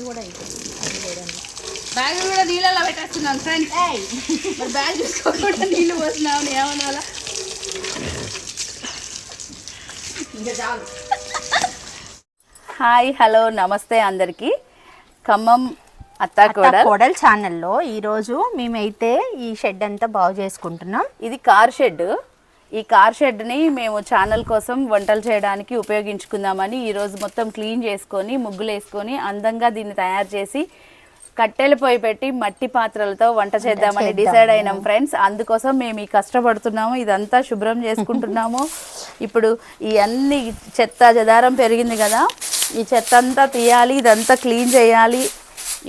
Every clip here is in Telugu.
కూడా అయిపోయింది. బ్యాగ్ కూడా నీళ్ళలో పెట్టేస్తున్నాను ఫ్రెండ్స్. మరి బ్యాగ్ చూసుకోకుండా నీళ్ళు పోతున్నావు ఏమన్నా ఇంకా చాలు. హాయ్ హలో నమస్తే అందరికీ. ఖమ్మం అత్తా కోడల్ ఛానల్లో ఈరోజు మేమైతే ఈ షెడ్ అంతా బాగు చేసుకుంటున్నాం. ఇది కార్ షెడ్. ఈ కార్ షెడ్ని మేము ఛానల్ కోసం వంటలు చేయడానికి ఉపయోగించుకుందామని ఈరోజు మొత్తం క్లీన్ చేసుకొని ముగ్గులు వేసుకొని అందంగా దీన్ని తయారు చేసి కట్టెలు పొయ్యి పెట్టి మట్టి పాత్రలతో వంట చేద్దామని డిసైడ్ అయినాం ఫ్రెండ్స్. అందుకోసం మేము ఈ కష్టపడుతున్నాము, ఇదంతా శుభ్రం చేసుకుంటున్నాము. ఇప్పుడు ఈ అన్ని చెత్త చెదారం పెరిగింది కదా, ఈ చెత్త అంతా తీయాలి, ఇదంతా క్లీన్ చేయాలి.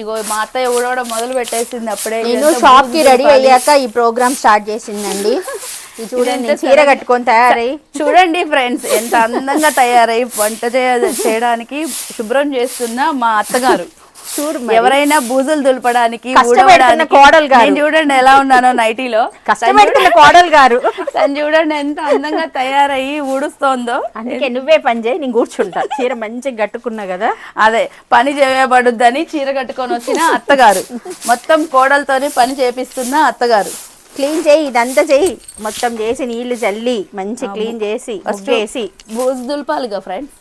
ఇగో మా అత్తయ్య ఊడవడం మొదలు పెట్టేసింది. అప్పుడే నేను షాప్ కి రెడీ అయ్యాక ఈ ప్రోగ్రామ్ స్టార్ట్ చేసిందండి. చూడండి చీర కట్టుకొని తయారై చూడండి ఫ్రెండ్స్ ఎంత అందంగా తయారై వంట చేయడానికి శుభ్రం చేస్తున్న మా అత్తగారు. ఎవరైనా బూజులు దులపడానికి కోడలు గారు చూడండి ఎలా ఉన్నానో నైటీలో కష్టపెడుతున్న కోడలు గారు తను చూడండి ఎంత అందంగా తయారయ్యి ఊడుస్తోందో. అందుకే నువ్వే పని చేయి, నేను కూర్చుంటా. చీర మంచిగా కట్టుకున్నా కదా, అదే పని చేయబడుద్దని చీర కట్టుకొని వచ్చిన అత్తగారు, మొత్తం కోడలతోని పని చేపిస్తున్న అత్తగారు. క్లీన్ చేయి, ఇదంతా చెయ్యి, మొత్తం చేసి నీళ్లు చల్లి మంచి క్లీన్ చేసి వేసి బూజు దులపాలిగా ఫ్రెండ్స్.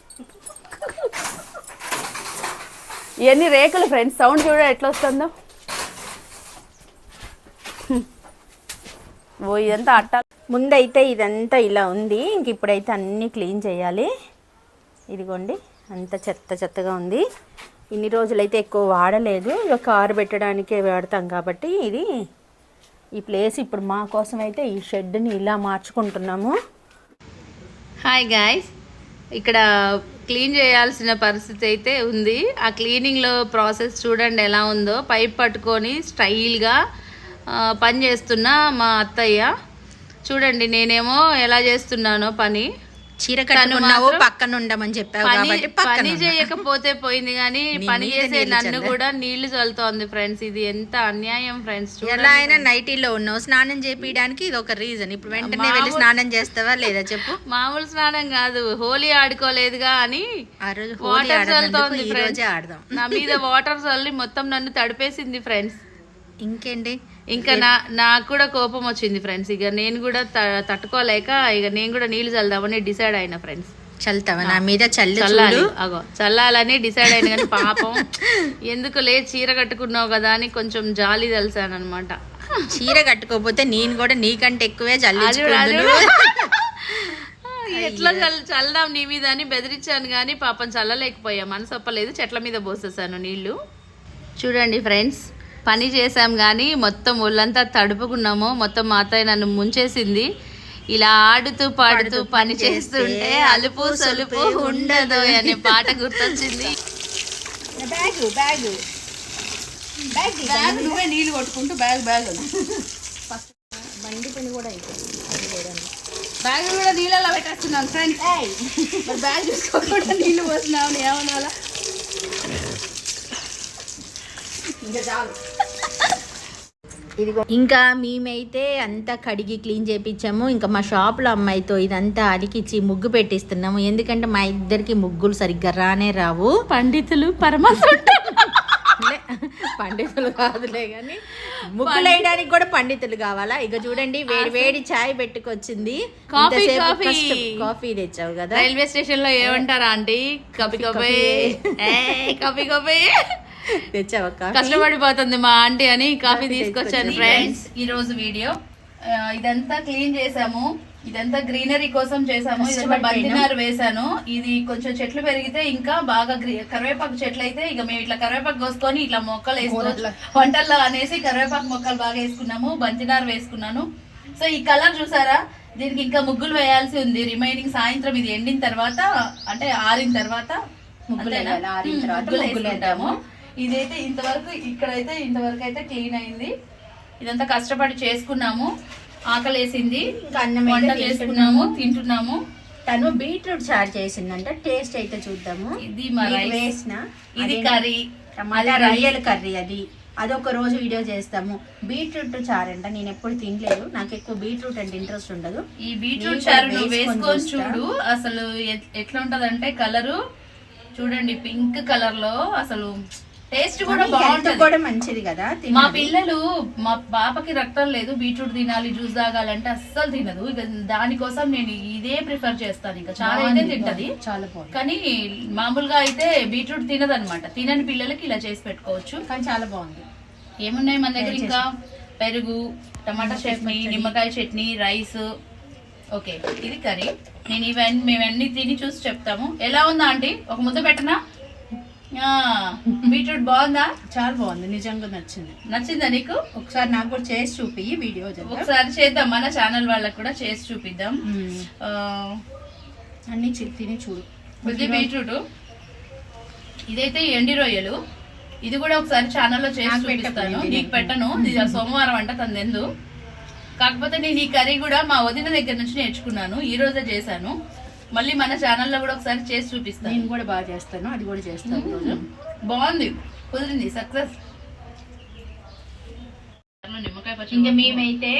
ఇవన్నీ రేకులు ఫ్రెండ్స్. సౌండ్ చూడ ఎట్లా వస్తుందో. ఓ ఇదంతా అట్ట. ముందైతే ఇదంతా ఇలా ఉంది, ఇంక ఇప్పుడైతే అన్నీ క్లీన్ చేయాలి. ఇదిగోండి అంత చెత్త చెత్తగా ఉంది. ఇన్ని రోజులైతే ఎక్కువ వాడలేదు, ఇక కారు పెట్టడానికే వాడతాం కాబట్టి ఇది ఈ ప్లేస్ ఇప్పుడు మా కోసం అయితే ఈ షెడ్ని ఇలా మార్చుకుంటున్నాము. హాయ్ గాయ్స్, ఇక్కడ క్లీన్ చేయాల్సిన పరిస్థితి అయితే ఉంది. ఆ క్లీనింగ్లో ప్రాసెస్ చూడండి ఎలా ఉందో. పైప్ పట్టుకొని స్టైల్గా పని చేస్తున్న మా అత్తయ్య చూడండి. నేనేమో ఎలా చేస్తున్నానో పని. చీర కట్టుకున్నావు పక్కన ఉండమని చెప్పావు కాబట్టి పని చేయకపోతే పోయింది, కానీ పని చేసే నన్ను కూడా నీళ్లు చల్లుతోంది ఫ్రెండ్స్. ఇది ఎంత అన్యాయం ఫ్రెండ్స్. ఎలా అయినా నైటీలో ఉన్నావు, స్నానం చేపించడానికి ఇది ఒక రీజన్. ఇప్పుడు వెంటనే వెళ్ళి స్నానం చేస్తావా లేదా చెప్పు. మామూలు స్నానం కాదు, హోలీ ఆడుకోలేదుగా అని ఆ రోజు వాటర్ చల్లుతోంది ఫ్రెండ్స్. నా మీద వాటర్ చల్లి మొత్తం నన్ను తడిపేసింది ఫ్రెండ్స్. ఇంకేంటి, ఇంకా నాకు కూడా కోపం వచ్చింది ఫ్రెండ్స్. ఇక నేను కూడా తట్టుకోలేక ఇక నేను కూడా నీళ్లు చల్దామని డిసైడ్ అయినా ఫ్రెండ్స్. చల్లుతావా నా మీద? చల్లాలి, అగో చల్లాలని డిసైడ్ అయినా, కానీ పాపం ఎందుకు లే చీర కట్టుకున్నావు కదా అని కొంచెం జాలి తెలిసాను అనమాట. చీర కట్టుకోకపోతే నేను కూడా నీకంటే ఎక్కువే జల్లి. ఎట్లా చల్దాం నీ మీద అని బెదిరించాను, కానీ పాపం చల్లలేకపోయా, మనసు ఒప్పలేదు. చెట్ల మీద పోసేసాను నీళ్లు. చూడండి ఫ్రెండ్స్, పని చేసాం కానీ మొత్తం ఒళ్ళంతా తడుపుకున్నాము. మొత్తం మా అత్తయ్య నన్ను ముంచేసింది. ఇలా ఆడుతూ పాడుతూ పని చేస్తుంటే అలుపు సలుపు ఉండదు అనే పాట గుర్తొచ్చింది. నువ్వే నీళ్ళు కొట్టుకుంటూ బ్యాగ్ బండి పని కూడా అయిపోయింది. బ్యాగ్ కూడా నీళ్ళలో పెట్టేస్తున్నాను ఫ్రెండ్స్. మరి బ్యాగ్ చూసుకోకుండా నీళ్ళు పోతున్నావు ఏమన్నా ఇంకా చాలు. ఇదిగో ఇంకా మేమైతే అంతా కడిగి క్లీన్ చేయించాము. ఇంకా మా షాప్లో అమ్మాయితో ఇదంతా అలికిచ్చి ముగ్గు పెట్టిస్తున్నాము. ఎందుకంటే మా ఇద్దరికి ముగ్గులు సరిగ్గా రానే రావు. పండితులు పరమాత్ములు పండితులు కాదులే కానీ ముగ్గులు వేయడానికి కూడా పండితులు కావాలా. ఇక చూడండి వేడి వేడి చాయ్ పెట్టుకొచ్చింది. కాఫీ తెచ్చావు కదా. రైల్వే స్టేషన్ లో ఏమంటారా ఆంటీ? కాఫీ తెచ్చావా? కష్టపడిపోతుంది మా ఆంటీ అని కాఫీ తీసుకొచ్చాను ఫ్రెండ్స్. ఈ రోజు వీడియో ఇదంతా క్లీన్ చేసాము. ఇదంతా గ్రీనరీ కోసం చేసాము. ఇదంతా బంతినారు వేసాను. ఇది కొంచెం చెట్లు పెరిగితే ఇంకా బాగా కరివేపాకు చెట్లు అయితే ఇక మేము ఇట్లా కరివేపాకు కోసుకొని ఇట్లా మొక్కలు వేసుకోవచ్చు వంటల్లో అనేసి కరివేపాకు మొక్కలు బాగా వేసుకున్నాము. బంతినారు వేసుకున్నాను. సో ఈ కలర్ చూసారా, దీనికి ఇంకా ముగ్గులు వేయాల్సి ఉంది. రిమైనింగ్ సాయంత్రం ఇది ఎండిన తర్వాత అంటే ఆరిన తర్వాత ముగ్గులు వేసుకుంటాము. ఇదైతే ఇంతవరకు ఇక్కడైతే ఇంతవరకు అయితే క్లీన్ అయింది. ఇదంతా కష్టపడి చేసుకున్నాము. ఆకలేసింది, వంటలు చేసుకున్నాము, తింటున్నాము. తను బీట్రూట్ చారు చేసిందంట, టేస్ట్ అయితే చూద్దాము. ఇది వేసిన ఇది కర్రీ, రొయ్యల కర్రీ. అదొక రోజు వీడియో చేస్తాము. బీట్రూట్ చారు అంట, నేను ఎప్పుడు తినలేదు, నాకు ఎక్కువ బీట్రూట్ అంటే ఇంట్రెస్ట్ ఉండదు. ఈ బీట్రూట్ చారు వేసుకొని చూడు అసలు ఎట్లా ఉంటదంటే కలరు చూడండి, పింక్ కలర్ లో అసలు టేస్ట్ కూడా హెల్త్ బాగుంటది. కూడా మంచిది కదా మా తినాలి. పిల్లలు, మా పాపకి రక్తం లేదు, బీట్రూట్ తినాలి, జ్యూస్ తాగాలంటే అస్సలు తినదు. ఇక దానికోసం నేను ఇదే ప్రిఫర్ చేస్తాను. ఇంకా చాలా అయితే తింటది, చాలా బాగుంది కానీ మామూలుగా అయితే బీట్రూట్ తినదన్నమాట. తినని పిల్లలకి ఇలా చేసి పెట్టుకోవచ్చు. కానీ చాలా బాగుంది. ఏమున్నాయి మన దగ్గర ఇంకా పెరుగు, టమాటా చట్నీ, నిమ్మకాయ చట్నీ, రైస్. ఓకే, ఇది కర్రీ. నేను మేమన్నీ తిని చూసి చెప్తాము. ఎలా ఉందా ఆంటీ? ఒక ముద్ద పెట్టనా? బీట్రూట్ బాగుందా? చాలా బాగుంది, నిజంగా నచ్చింది. నచ్చిందా నీకు? ఒకసారి నాకు కూడా చేసి చూపి వీడియో ఒకసారి చేద్దాం, మన ఛానల్ వాళ్ళకి కూడా చేసి చూపిద్దాం. అన్ని తిని చూడు. ఇది బీట్రూట్, ఇదైతే ఎండి రొయ్యలు. ఇది కూడా ఒకసారి ఛానల్లో చేసి చూపిస్తాను. నీకు పెట్టను, ఇది సోమవారం అంట తందెందు. కాకపోతే నేను ఈ కర్రీ కూడా మా వదిన దగ్గర నుంచి నేర్చుకున్నాను, ఈ రోజే చేశాను. మళ్ళీ మన ఛానల్లో కూడా ఒకసారి చేసి చూపిస్తాను. నేను కూడా బాగా చేస్తాను, అది కూడా చేస్తాను రోజు. బాగుంది, కుదిరింది, సక్సెస్. ఇంకా మేమైతే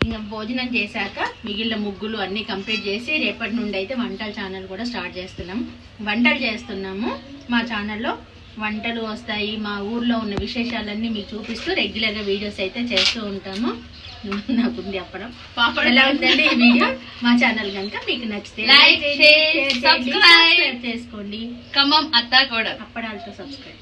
ఇంకా భోజనం చేశాక మిగిలిన ముగ్గులు అన్ని కంప్లీట్ చేసి రేపటి నుండి అయితే వంటల ఛానల్ కూడా స్టార్ట్ చేస్తున్నాం. వంటలు చేస్తున్నాము. మా ఛానల్లో వంటలు వస్తాయి, మా ఊర్లో ఉన్న విశేషాలన్నీ మీకు చూపిస్తూ రెగ్యులర్గా వీడియోస్ అయితే చేస్తూ ఉంటాము. నాకుంది అప్పడం పాపడ. ఎలా ఉందండి ఈ వీడియో? మా ఛానల్ కనుక మీకు నచ్చితే లైక్, షేర్, సబ్స్క్రైబ్ చేసుకోండి. ఖమ్మం అత్తా కూడా అప్పడాలతో సబ్స్క్రైబ్